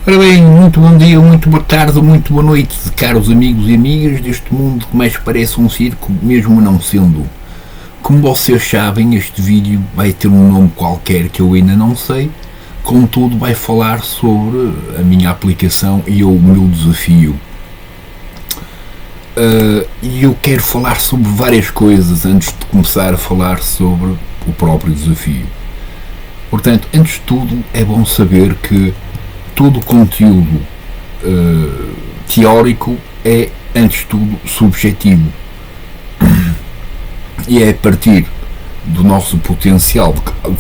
Ora bem, muito bom dia, muito boa tarde, muito boa noite, caros amigos e amigas deste mundo que mais parece um circo, mesmo não sendo. Como vocês sabem, este vídeo vai ter um nome qualquer que eu ainda não sei, contudo vai falar sobre a minha aplicação e o meu desafio. E eu quero falar sobre várias coisas antes de começar a falar sobre o próprio desafio. Portanto, antes de tudo, é bom saber que todo o conteúdo teórico é, antes de tudo, subjetivo. E é a partir do nosso potencial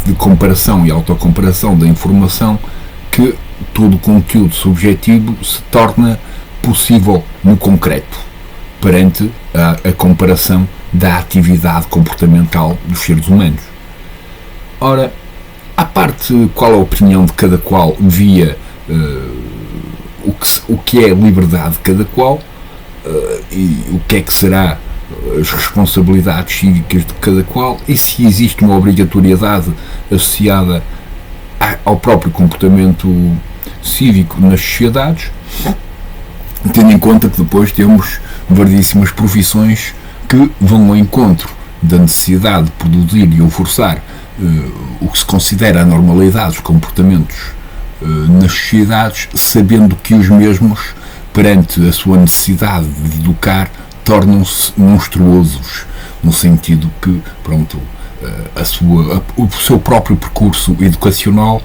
de comparação e autocomparação da informação que todo o conteúdo subjetivo se torna possível no concreto, perante a comparação da atividade comportamental dos seres humanos. Ora, à parte qual a opinião de cada qual via o que é a liberdade de cada qual e o que é que será as responsabilidades cívicas de cada qual e se existe uma obrigatoriedade associada ao próprio comportamento cívico nas sociedades, tendo em conta que depois temos variedíssimas profissões que vão ao encontro da necessidade de produzir e forçar o que se considera a normalidade dos comportamentos nas sociedades, sabendo que os mesmos, perante a sua necessidade de educar, tornam-se monstruosos, no sentido que, pronto, o seu próprio percurso educacional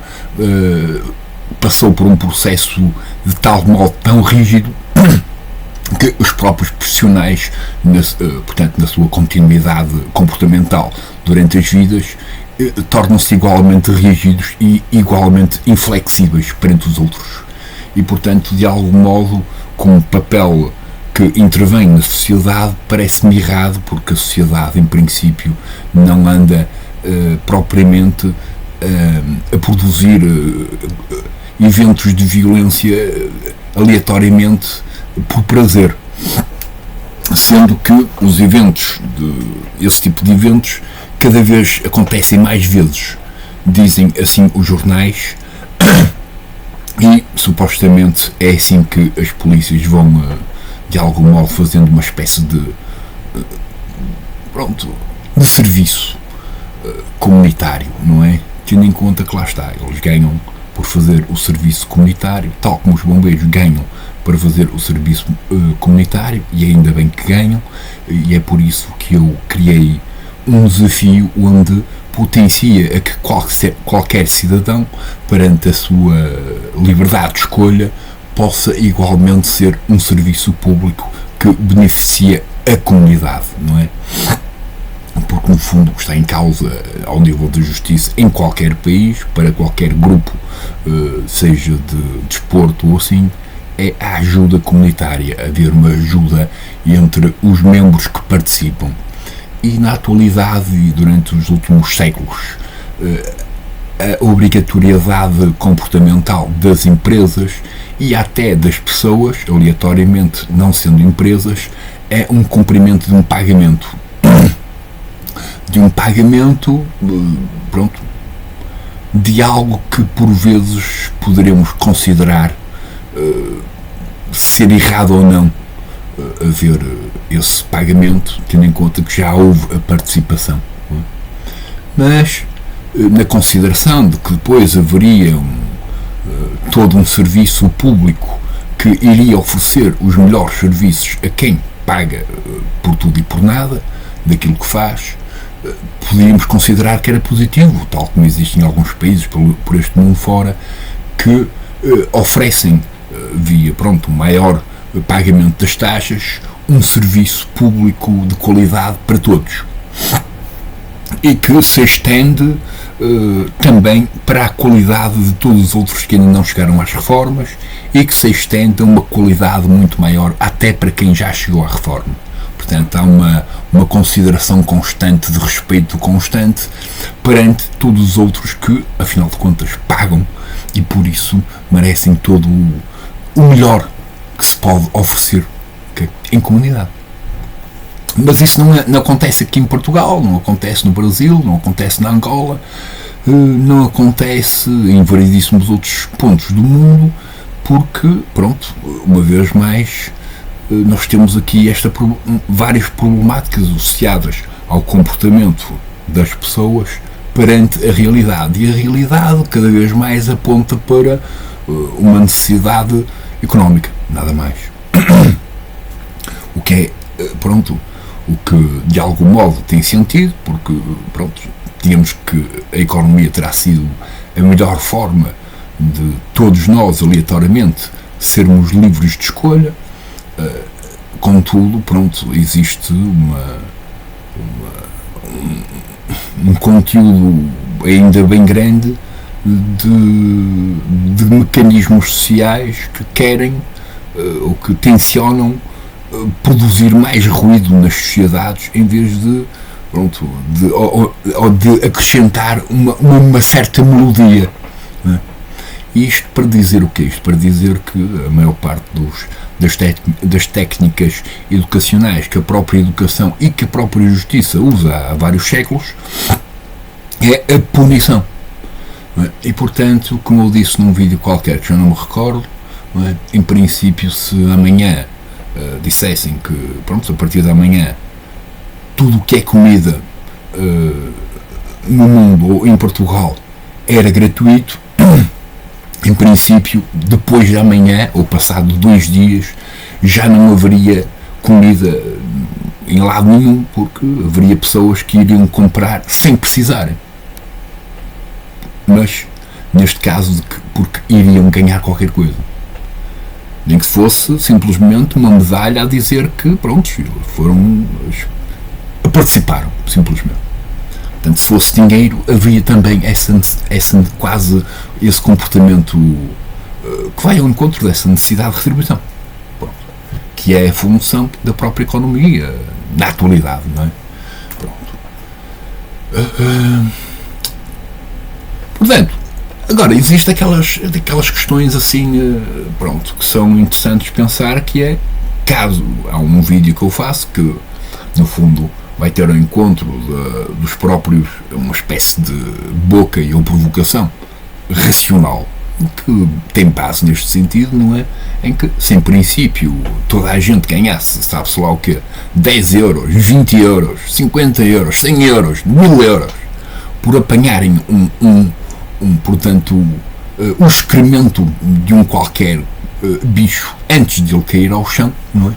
passou por um processo de tal modo tão rígido que os próprios profissionais, portanto, na sua continuidade comportamental durante as vidas, tornam-se igualmente rígidos e igualmente inflexíveis perante os outros. E, portanto, de algum modo, com um papel que intervém na sociedade, parece-me errado, porque a sociedade, em princípio, não anda propriamente a produzir eventos de violência aleatoriamente por prazer, sendo que os eventos, esse tipo de eventos, cada vez acontecem mais vezes, dizem assim os jornais, e supostamente é assim que as polícias vão, de algum modo, fazendo uma espécie de serviço comunitário, não é? Tendo em conta que lá está, eles ganham por fazer o serviço comunitário, tal como os bombeiros ganham para fazer o serviço comunitário, e ainda bem que ganham, e é por isso que eu criei um desafio onde potencia a que qualquer cidadão, perante a sua liberdade de escolha, possa igualmente ser um serviço público que beneficia a comunidade, não é? Porque no fundo está em causa, ao nível da justiça, em qualquer país, para qualquer grupo, seja de desporto ou assim, é a ajuda comunitária, haver uma ajuda entre os membros que participam. E na atualidade e durante os últimos séculos, a obrigatoriedade comportamental das empresas e até das pessoas, aleatoriamente não sendo empresas, é um cumprimento de um pagamento. De algo que por vezes poderemos considerar ser errado ou não haver esse pagamento, tendo em conta que já houve a participação. Mas, na consideração de que depois haveria todo um serviço público que iria oferecer os melhores serviços a quem paga por tudo e por nada daquilo que faz, podíamos considerar que era positivo, tal como existe em alguns países por este mundo fora, que oferecem, via maior pagamento das taxas, um serviço público de qualidade para todos, e que se estende também para a qualidade de todos os outros que ainda não chegaram às reformas, e que se estende a uma qualidade muito maior até para quem já chegou à reforma. Portanto, há uma consideração constante, de respeito constante perante todos os outros que, afinal de contas, pagam e por isso merecem todo o melhor que se pode oferecer em comunidade. Mas isso não acontece aqui em Portugal, não acontece no Brasil, não acontece na Angola, não acontece em variedíssimos outros pontos do mundo, porque, pronto, uma vez mais, nós temos aqui várias problemáticas associadas ao comportamento das pessoas perante a realidade. E a realidade cada vez mais aponta para uma necessidade económica, nada mais. O que é, pronto, o que de algum modo tem sentido, porque, pronto, digamos que a economia terá sido a melhor forma de todos nós, aleatoriamente, sermos livres de escolha. Contudo, pronto, existe um conteúdo ainda bem grande de mecanismos sociais que querem ou que tencionam produzir mais ruído nas sociedades em vez de, pronto, de acrescentar uma certa melodia, não é? E isto para dizer o quê? Isto para dizer que a maior parte das técnicas educacionais que a própria educação e que a própria justiça usa há vários séculos é a punição. Não é? E, portanto, como eu disse num vídeo qualquer, que já não me recordo, não é? Em princípio, se amanhã dissessem que, pronto, a partir de amanhã tudo o que é comida no mundo ou em Portugal era gratuito, em princípio, depois de amanhã, ou passado 2 dias, já não haveria comida em lado nenhum, porque haveria pessoas que iriam comprar sem precisarem. Mas, neste caso, porque iriam ganhar qualquer coisa. Nem que fosse simplesmente uma medalha a dizer que, pronto, participaram, simplesmente. Portanto, se fosse dinheiro, havia também quase esse comportamento que vai ao encontro dessa necessidade de retribuição. Pronto. Que é a função da própria economia, na atualidade, não é? Pronto. Portanto, agora, existem aquelas questões assim, pronto, que são interessantes pensar, que é, caso há um vídeo que eu faço, que, no fundo, vai ter ao encontro dos próprios, uma espécie de boca ou provocação racional, que tem base neste sentido, não é? Em que, se em princípio toda a gente ganhasse, sabe-se lá o quê, 10 euros, 20 euros, 50 euros, 100 euros, 1000 euros, por apanharem portanto, um excremento de um qualquer bicho antes de ele cair ao chão, não é?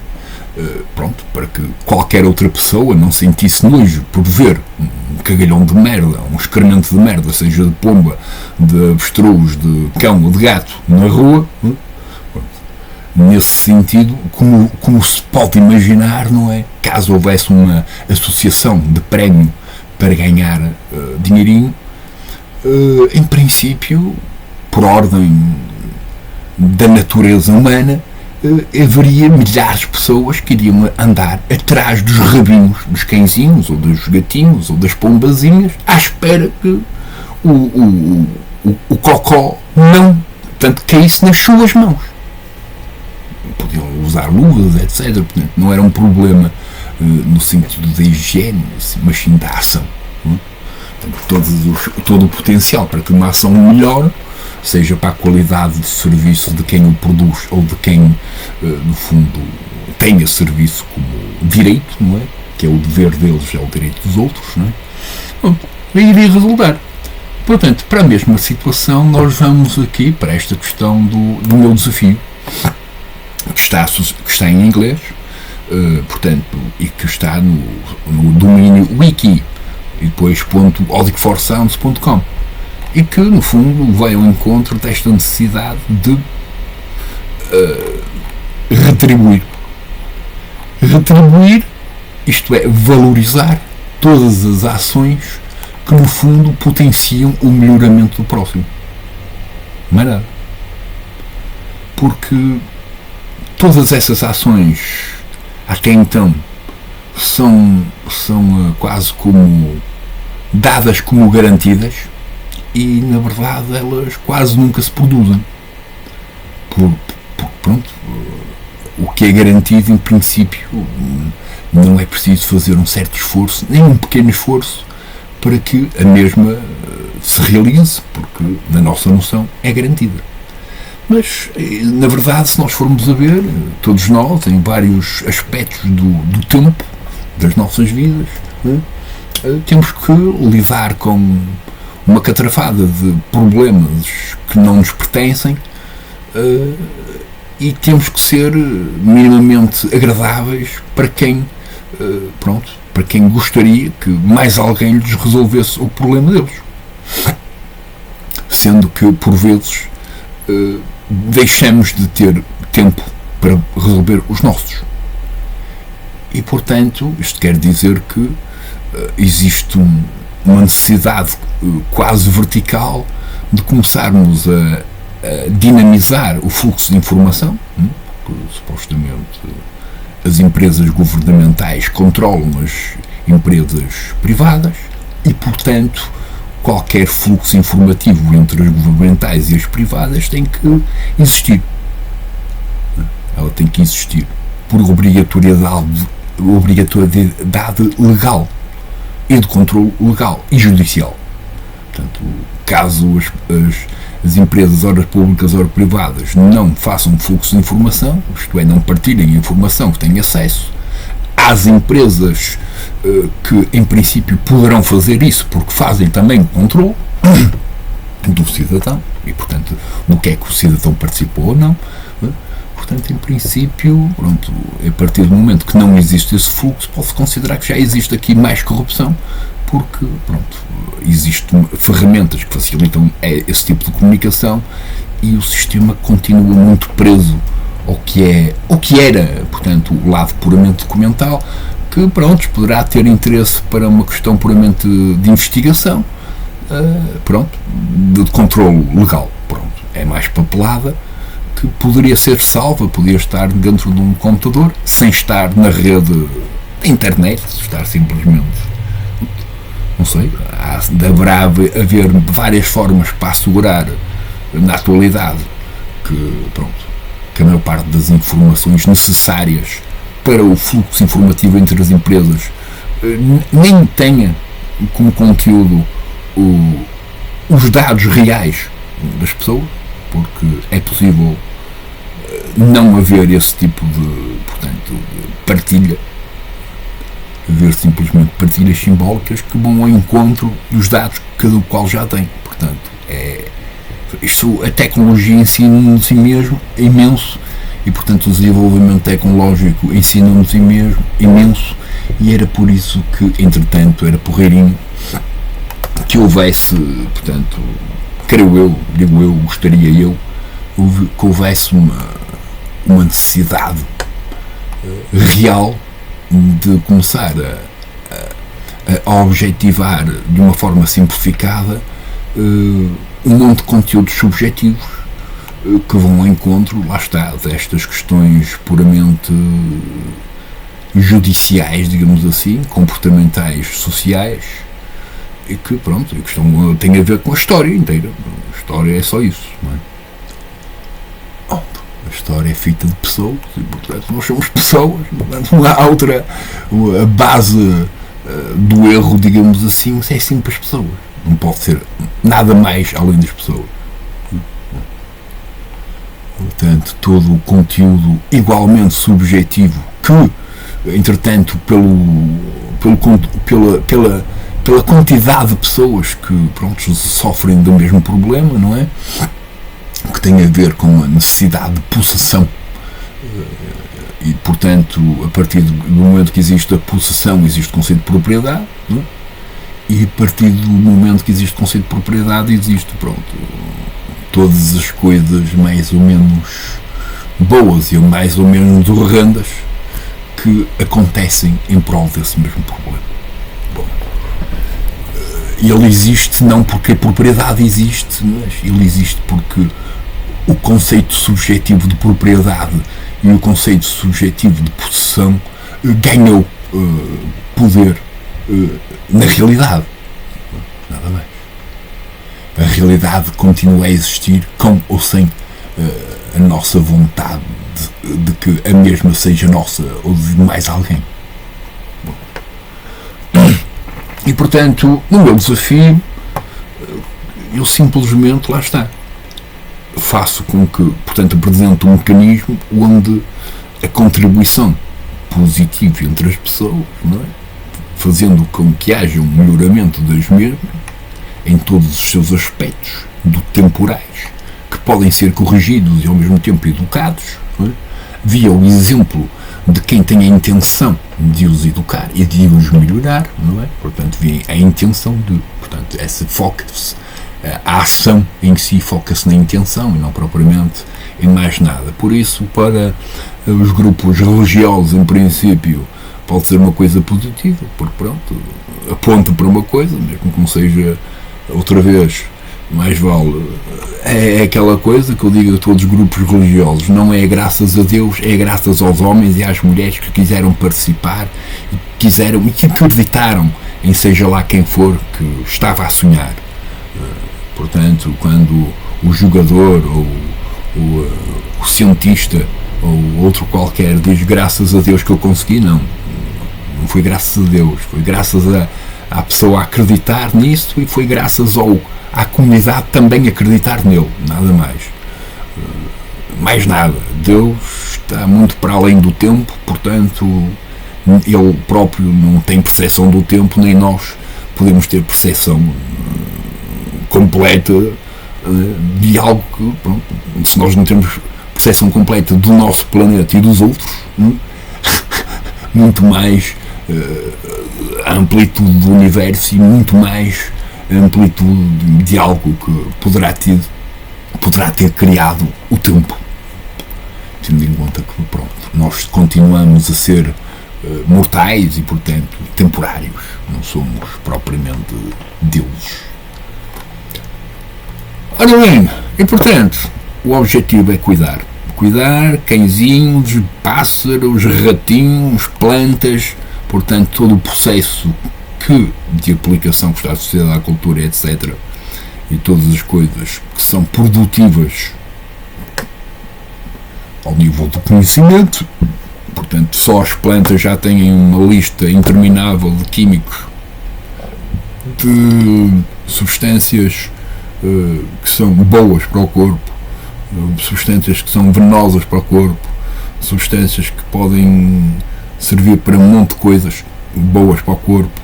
Pronto, para que qualquer outra pessoa não sentisse nojo por ver um cagalhão de merda, um excremento de merda, seja de pomba, de avestruz, de cão ou de gato na rua. Nesse sentido, como se pode imaginar, não é? Caso houvesse uma associação de prémio para ganhar dinheirinho, em princípio, por ordem da natureza humana, haveria milhares de pessoas que iriam andar atrás dos rabinhos dos cãezinhos, ou dos gatinhos, ou das pombazinhas, à espera que o cocó não, tanto caísse nas suas mãos. Podiam usar luvas, etc. Portanto, não era um problema no sentido da higiene, mas sim da ação. Portanto, todo o potencial para que uma ação melhore, seja para a qualidade de serviço de quem o produz ou de quem, no fundo, tem esse serviço como direito, não é? Que é o dever deles, é o direito dos outros, não é? Bom, iria resultar. Portanto, para a mesma situação, nós vamos aqui para esta questão do meu desafio, que está em inglês, portanto, e que está no domínio wiki, e depois .audicforsounds.com, e que, no fundo, vai ao encontro desta necessidade de retribuir. Retribuir, isto é, valorizar todas as ações que, no fundo, potenciam o melhoramento do próximo. Não é nada. Porque todas essas ações, até então, são quase como dadas como garantidas, e na verdade elas quase nunca se produzem. Pronto, o que é garantido, em princípio, não é preciso fazer um certo esforço, nem um pequeno esforço, para que a mesma se realize, porque na nossa noção é garantida. Mas, na verdade, se nós formos a ver, todos nós, em vários aspectos do tempo, das nossas vidas, temos que lidar com uma catrafada de problemas que não nos pertencem, e temos que ser minimamente agradáveis para quem, para quem gostaria que mais alguém lhes resolvesse o problema deles. Sendo que, por vezes, deixamos de ter tempo para resolver os nossos. E, portanto, isto quer dizer que existe uma necessidade quase vertical de começarmos a dinamizar o fluxo de informação, que supostamente as empresas governamentais controlam as empresas privadas e, portanto, qualquer fluxo informativo entre as governamentais e as privadas tem que existir. Ela tem que existir por obrigatoriedade legal e de controle legal e judicial. Portanto, caso as empresas, ora públicas, ora privadas, não façam fluxo de informação, isto é, não partilhem a informação que têm acesso, às empresas que, em princípio, poderão fazer isso porque fazem também o controle do cidadão e, portanto, no que é que o cidadão participou ou não. Portanto, em princípio, a partir do momento que não existe esse fluxo, pode-se considerar que já existe aqui mais corrupção, porque, existem ferramentas que facilitam esse tipo de comunicação e o sistema continua muito preso ao que era, portanto, o lado puramente documental, que, poderá ter interesse para uma questão puramente de investigação, de controle legal. É mais papelada, que poderia ser salva, poderia estar dentro de um computador, sem estar na rede da internet, estar simplesmente, não sei, deverá haver várias formas para assegurar, na atualidade, que a maior parte das informações necessárias para o fluxo informativo entre as empresas nem tenha como conteúdo os dados reais das pessoas, porque é possível não haver esse tipo de partilha, haver simplesmente partilhas simbólicas que vão ao encontro dos dados que cada qual já tem. Portanto, a tecnologia ensina-nos em mesmo imenso e, portanto, o desenvolvimento tecnológico ensina-nos em mesmo imenso, e era por isso que, entretanto, era porreirinho que houvesse, portanto, gostaria eu, que houvesse uma necessidade real de começar a objetivar de uma forma simplificada um monte de conteúdos subjetivos que vão ao encontro, lá está, destas questões puramente judiciais, digamos assim, comportamentais, sociais, e que, a questão tem a ver com a história inteira. A história é só isso, não é? A história é feita de pessoas e, portanto, nós somos pessoas, portanto, não há outra. A base do erro, digamos assim, é sempre as pessoas. Não pode ser nada mais além das pessoas. Portanto, todo o conteúdo igualmente subjetivo que, entretanto, pela quantidade de pessoas que sofrem do mesmo problema, não é? Que tem a ver com a necessidade de possessão e, portanto, a partir do momento que existe a possessão, existe o conceito de propriedade, não é? E a partir do momento que existe o conceito de propriedade, existe, todas as coisas mais ou menos boas e mais ou menos horrendas que acontecem em prol desse mesmo problema. Ele existe não porque a propriedade existe, mas ele existe porque o conceito subjetivo de propriedade e o conceito subjetivo de possessão ganhou poder na realidade. Nada mais. A realidade continua a existir com ou sem a nossa vontade de que a mesma seja nossa ou de mais alguém. E, portanto, no meu desafio, eu simplesmente, lá está, faço com que, portanto, apresente um mecanismo onde a contribuição positiva entre as pessoas, não é? Fazendo com que haja um melhoramento das mesmas em todos os seus aspectos temporais, que podem ser corrigidos e ao mesmo tempo educados, não é? Via o exemplo de quem tem a intenção de os educar e de os melhorar, não é? Portanto, vem a intenção de, portanto, essa foca-se, a ação em si foca-se na intenção e não propriamente em mais nada. Por isso, para os grupos religiosos, em princípio, pode ser uma coisa positiva, porque pronto, aponta para uma coisa, mesmo que não seja outra vez, mais vale. É aquela coisa que eu digo a todos os grupos religiosos, não é graças a Deus, é graças aos homens e às mulheres que quiseram participar e que acreditaram em seja lá quem for que estava a sonhar. Portanto, quando o jogador ou o cientista ou outro qualquer diz graças a Deus que eu consegui, não foi graças a Deus, foi graças à pessoa acreditar nisso e foi graças à comunidade também acreditar nele, nada mais. Mais nada. Deus está muito para além do tempo, portanto, ele próprio não tem percepção do tempo, nem nós podemos ter percepção completa de algo que, pronto, se nós não temos percepção completa do nosso planeta e dos outros, muito mais a amplitude do universo e muito mais a amplitude de algo que poderá ter criado o tempo, tendo em conta que, pronto, nós continuamos a ser mortais e, portanto, temporários, não somos propriamente deuses. Ora bem, e portanto, o objetivo é cuidar, cãezinhos, pássaros, ratinhos, plantas, portanto, todo o processo de aplicação que está associado à cultura, etc. E todas as coisas que são produtivas ao nível do conhecimento. Portanto, só as plantas já têm uma lista interminável de químicos, de substâncias que são boas para o corpo, substâncias que são venenosas para o corpo, substâncias que podem servir para um monte de coisas boas para o corpo.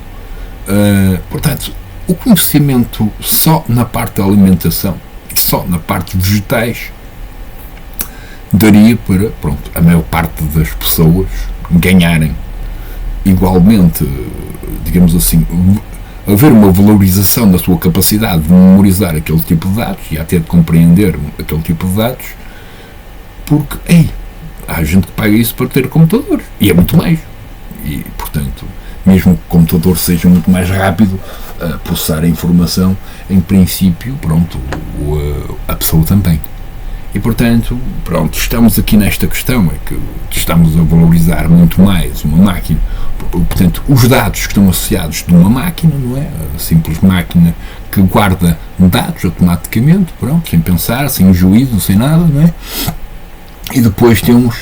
Portanto, o conhecimento só na parte da alimentação e só na parte de vegetais daria para, pronto, a maior parte das pessoas ganharem igualmente, digamos assim, haver uma valorização da sua capacidade de memorizar aquele tipo de dados e até de compreender aquele tipo de dados, porque há gente que paga isso para ter computadores e é muito mais, e portanto, mesmo que o computador seja muito mais rápido a processar a informação, em princípio, pronto, a pessoa também. E portanto, pronto, estamos aqui nesta questão, é que estamos a valorizar muito mais uma máquina. Portanto, os dados que estão associados de uma máquina, não é? A simples máquina que guarda dados automaticamente, pronto, sem pensar, sem juízo, sem nada, não é? E depois temos,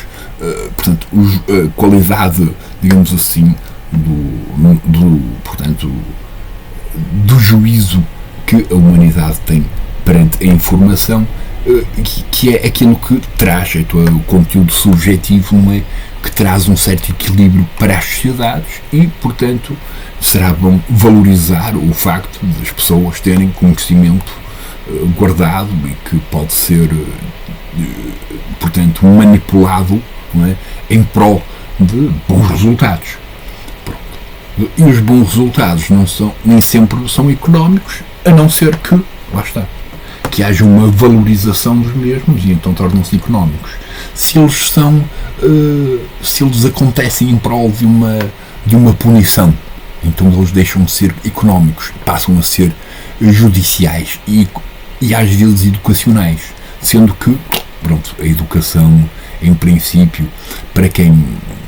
portanto, a qualidade, digamos assim, portanto, do juízo que a humanidade tem perante a informação, que é aquilo que traz, o conteúdo subjetivo, não é? Que traz um certo equilíbrio para as sociedades e, portanto, será bom valorizar o facto de as pessoas terem conhecimento guardado e que pode ser, portanto, manipulado, não é? Em prol de bons resultados. Pronto. E os bons resultados nem sempre são económicos, a não ser que, lá está, que haja uma valorização dos mesmos e então tornam-se económicos. Se eles acontecem em prol de uma punição, então eles deixam de ser económicos, passam a ser judiciais e às vezes educacionais, sendo que, pronto, a educação, em princípio, para quem,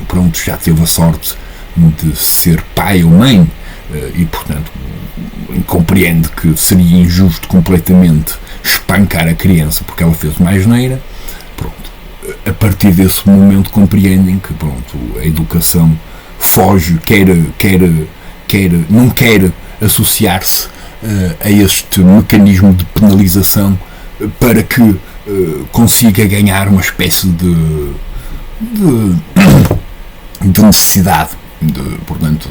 pronto, já teve a sorte de ser pai ou mãe e, portanto, compreende que seria injusto completamente espancar a criança porque ela fez uma asneira, pronto, a partir desse momento compreendem que, pronto, a educação foge, não quer associar-se a este mecanismo de penalização para que consiga ganhar uma espécie de necessidade, portanto,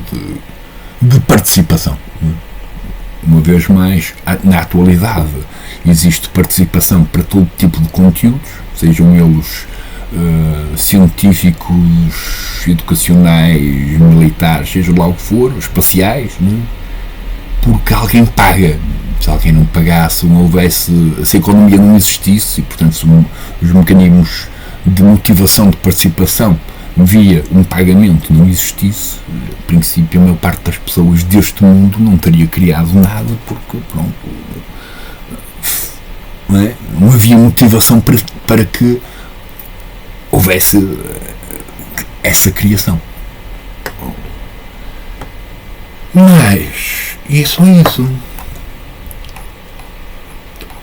de participação. Uma vez mais, na atualidade, existe participação para todo tipo de conteúdos, sejam eles científicos, educacionais, militares, seja lá o que for, espaciais, porque alguém paga. Se alguém não pagasse, não houvesse, se a economia não existisse e, portanto, se os mecanismos de motivação de participação via um pagamento não existisse, em princípio a maior parte das pessoas deste mundo não teria criado nada, porque pronto, não havia motivação para que houvesse essa criação. Mas isso é isso.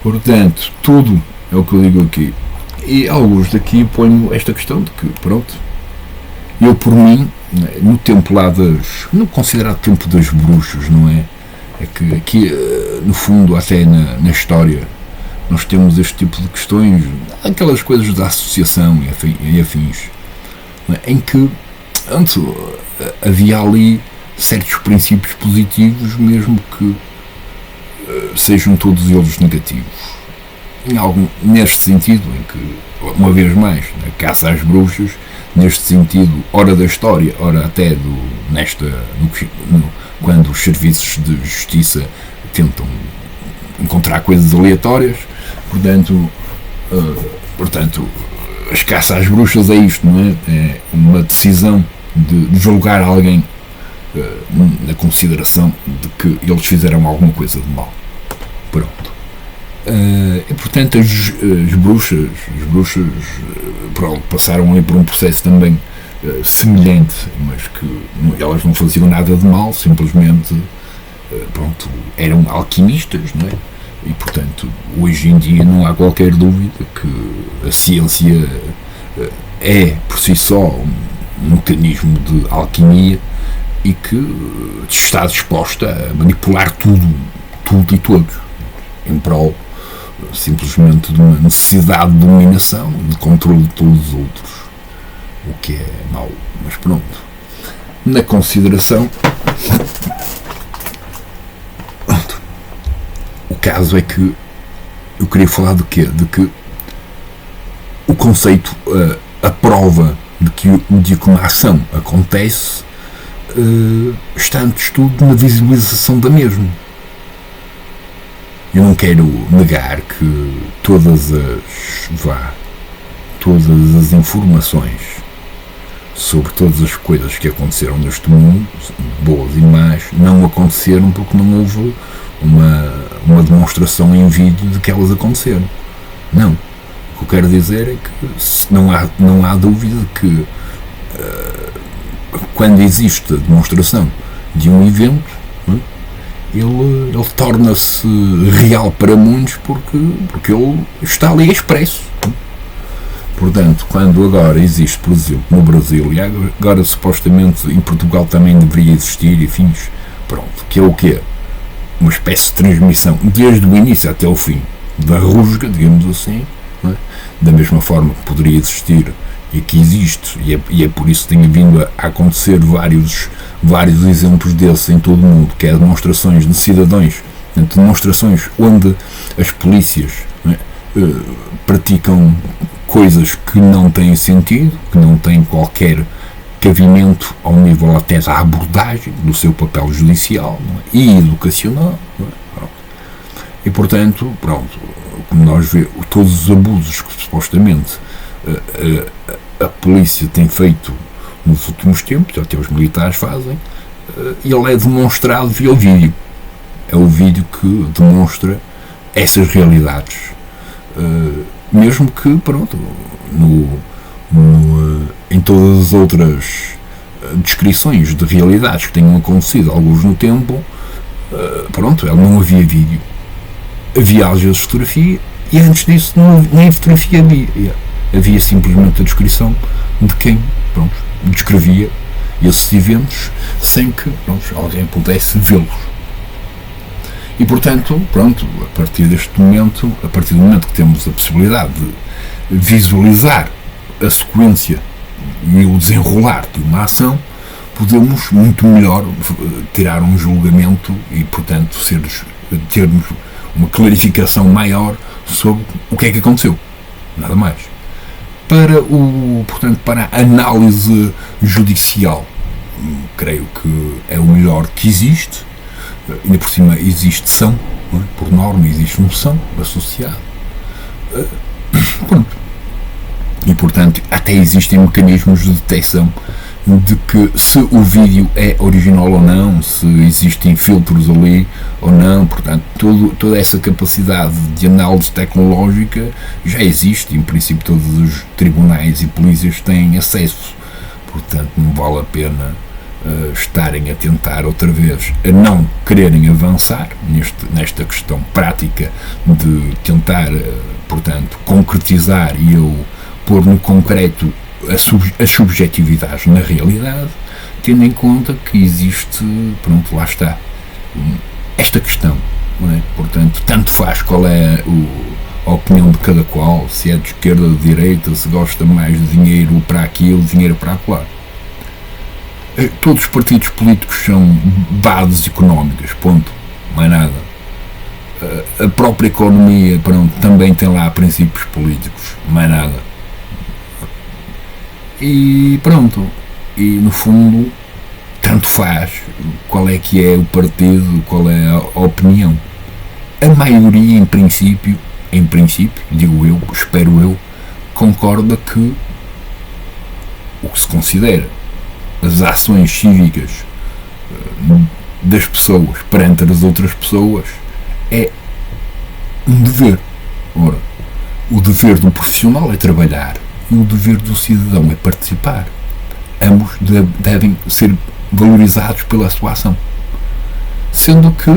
Portanto, tudo é o que eu digo aqui. E alguns daqui ponho esta questão de que, pronto, eu por mim, no tempo lá no considerado tempo das bruxas, não é? É que aqui, no fundo, até na história, nós temos este tipo de questões, aquelas coisas da associação e afins, em que antes havia ali certos princípios positivos, mesmo que sejam todos eles negativos. Neste sentido, em que, uma vez mais, a caça às bruxas, neste sentido, ora da história, ora até quando os serviços de justiça tentam encontrar coisas aleatórias, portanto, as caças às bruxas é isto, não é? É uma decisão de julgar alguém na consideração de que eles fizeram alguma coisa de mal. Pronto. E portanto as bruxas pronto, passaram ali por um processo também semelhante, mas que elas não faziam nada de mal, simplesmente pronto, eram alquimistas, não é? E portanto hoje em dia não há qualquer dúvida que a ciência é por si só um mecanismo de alquimia e que está disposta a manipular tudo e todos em prol simplesmente de uma necessidade de dominação, de controle de todos os outros, o que é mau. Mas pronto, na consideração, o caso é que eu queria falar de quê? De que o conceito, a prova de que uma ação acontece está antes de tudo na visualização da mesma. Eu não quero negar que todas as informações sobre todas as coisas que aconteceram neste mundo, boas e más, não aconteceram porque não houve uma demonstração em vídeo de que elas aconteceram. Não. O que eu quero dizer é que não há dúvida que quando existe a demonstração de um evento, ele torna-se real para muitos porque ele está ali expresso. Portanto, quando agora existe, por exemplo, no Brasil, e agora supostamente em Portugal também deveria existir, enfim, pronto, que é o quê? Uma espécie de transmissão, desde o início até o fim, da rusga, digamos assim, não é? Da mesma forma que poderia existir e que existe, e é por isso que tem vindo a acontecer vários exemplos desses em todo o mundo, que é demonstrações de cidadãos, demonstrações onde as polícias praticam coisas que não têm sentido, que não têm qualquer cabimento ao nível até da abordagem do seu papel judicial, e educacional, e portanto, pronto, como nós vemos, todos os abusos que supostamente a polícia tem feito nos últimos tempos, até os militares fazem, ele é demonstrado via o vídeo. É o vídeo que demonstra essas realidades. Mesmo que, pronto, em todas as outras descrições de realidades que tenham acontecido, alguns no tempo, pronto, não havia vídeo. Havia às vezes fotografia, e antes disso nem fotografia havia simplesmente a descrição de quem, pronto, descrevia esses eventos sem que, pronto, alguém pudesse vê-los. E portanto, pronto, a partir do momento que temos a possibilidade de visualizar a sequência e o desenrolar de uma ação, podemos muito melhor tirar um julgamento e, portanto, termos uma clarificação maior sobre o que é que aconteceu. Nada mais. Portanto, para a análise judicial, creio que é o melhor que existe. Ainda por cima existe são, é? Por norma existe um são associado. Pronto. E, portanto, até existem mecanismos de detecção de que se o vídeo é original ou não, se existem filtros ali ou não. Portanto, toda essa capacidade de análise tecnológica já existe. Em princípio, todos os tribunais e polícias têm acesso. Portanto, não vale a pena estarem a tentar outra vez a não quererem avançar nesta questão prática de tentar, portanto, concretizar e eu pôr no concreto as subjetividades na realidade, tendo em conta que existe, pronto, lá está, esta questão, não é? Portanto, tanto faz qual é a opinião de cada qual, se é de esquerda ou de direita, se gosta mais de dinheiro para aqui ou dinheiro para lá. Todos os partidos políticos são bases económicas, ponto, mais nada. A própria economia, pronto, também tem lá princípios políticos, mais nada. E pronto, e no fundo tanto faz qual é que é o partido, qual é a opinião. A maioria, em princípio, digo eu, espero eu, concorda que o que se considera as ações cívicas das pessoas perante as outras pessoas é um dever. Ora, o dever do profissional é trabalhar e o dever do cidadão é participar. Ambos devem ser valorizados pela sua ação. Sendo que,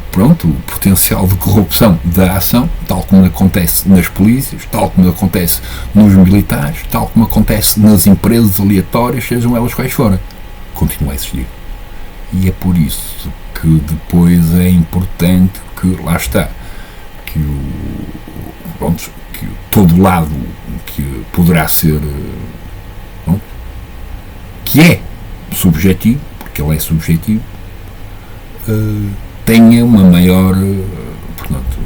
pronto, o potencial de corrupção da ação, tal como acontece nas polícias, tal como acontece nos militares, tal como acontece nas empresas aleatórias, sejam elas quais forem, continua a existir. E é por isso que depois é importante que, lá está, que todo lado que poderá ser, pronto, que é subjetivo, porque ele é subjetivo, tenha uma maior, portanto,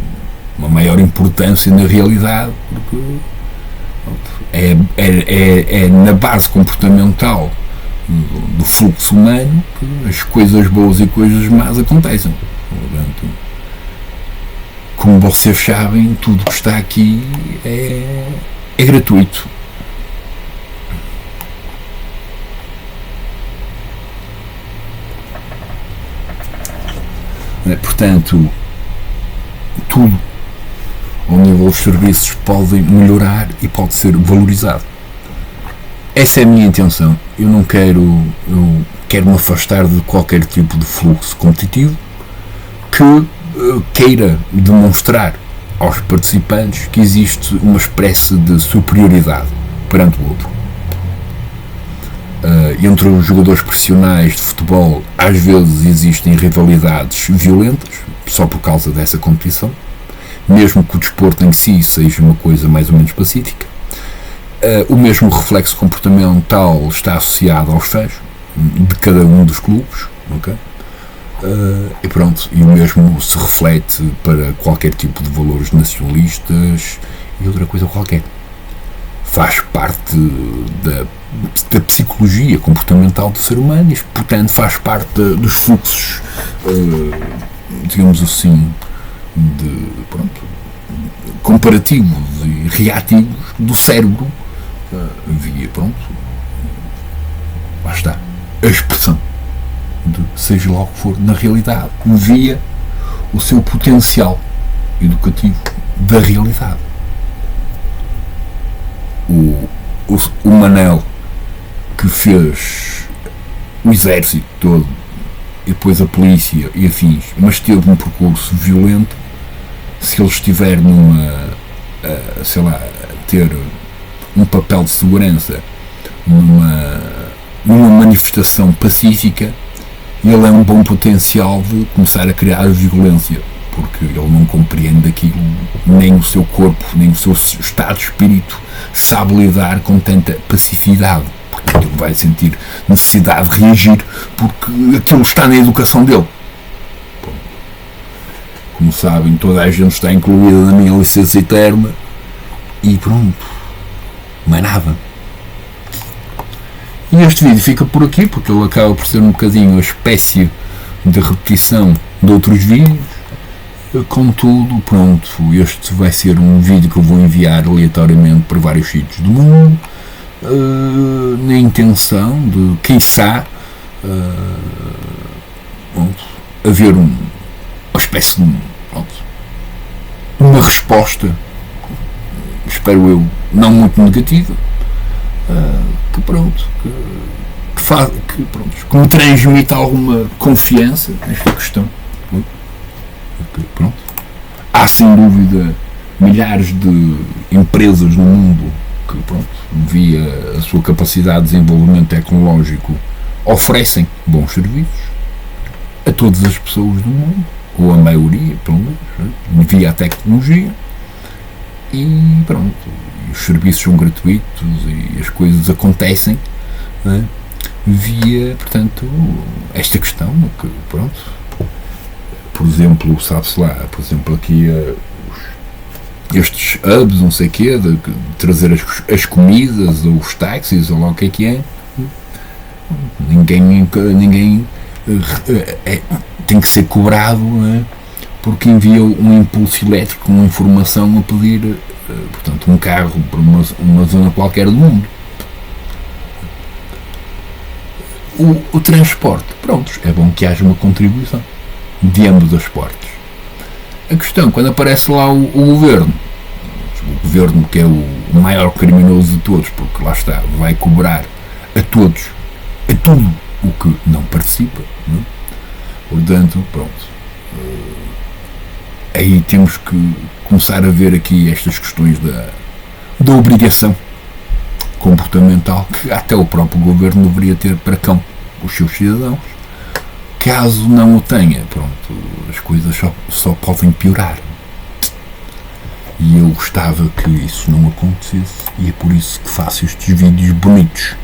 uma maior importância na realidade, porque é na base comportamental do fluxo humano que as coisas boas e coisas más acontecem. Portanto, como vocês sabem, tudo que está aqui é gratuito. Portanto, tudo ao nível dos serviços pode melhorar e pode ser valorizado. Essa é a minha intenção. Eu quero me afastar de qualquer tipo de fluxo competitivo que queira demonstrar aos participantes que existe uma espécie de superioridade perante o outro. Entre os jogadores profissionais de futebol, às vezes existem rivalidades violentas só por causa dessa competição, mesmo que o desporto em si seja uma coisa mais ou menos pacífica. O mesmo reflexo comportamental está associado aos fãs de cada um dos clubes, okay? E pronto, e o mesmo se reflete para qualquer tipo de valores nacionalistas e outra coisa qualquer. Faz parte da psicologia comportamental do ser humano e, portanto, faz parte dos fluxos, digamos assim, comparativos e reativos do cérebro via, lá está, a expressão de seja lá o que for, na realidade, via o seu potencial educativo da realidade. O Manel, que fez o exército todo e depois a polícia e afins, mas teve um percurso violento, se ele estiver ter um papel de segurança numa manifestação pacífica, ele é um bom potencial de começar a criar violência porque ele não compreende aquilo, nem o seu corpo, nem o seu estado de espírito sabe lidar com tanta passividade. Portanto, ele vai sentir necessidade de reagir porque aquilo está na educação dele. Como sabem, toda a gente está incluída na minha licença eterna e pronto, mais nada. E este vídeo fica por aqui porque ele acaba por ser um bocadinho a espécie de repetição de outros vídeos. Contudo, pronto, este vai ser um vídeo que eu vou enviar aleatoriamente para vários sítios do mundo, na intenção de, quiçá, haver uma espécie de uma resposta, espero eu, não muito negativa, que me transmita alguma confiança nesta questão. Pronto. Há sem dúvida milhares de empresas no mundo que, via a sua capacidade de desenvolvimento tecnológico, oferecem bons serviços a todas as pessoas do mundo, ou a maioria, pelo menos, via a tecnologia, e pronto, os serviços são gratuitos e as coisas acontecem, via, portanto, esta questão que, pronto, por exemplo, sabe-se lá, por exemplo, aqui estes hubs, não sei o quê, de trazer as comidas, ou os táxis, ou lá o que é, ninguém tem que ser cobrado, porque envia um impulso elétrico, uma informação a pedir, portanto, um carro para uma zona qualquer do mundo. O transporte, pronto, é bom que haja uma contribuição de ambas as partes. A questão, quando aparece lá o governo que é o maior criminoso de todos, porque lá está, vai cobrar a todos, a tudo o que não participa, não é? Portanto, pronto, aí temos que começar a ver aqui estas questões da obrigação comportamental que até o próprio governo deveria ter para com os seus cidadãos. Caso não o tenha, pronto, as coisas só podem piorar. E eu gostava que isso não acontecesse, e é por isso que faço estes vídeos bonitos.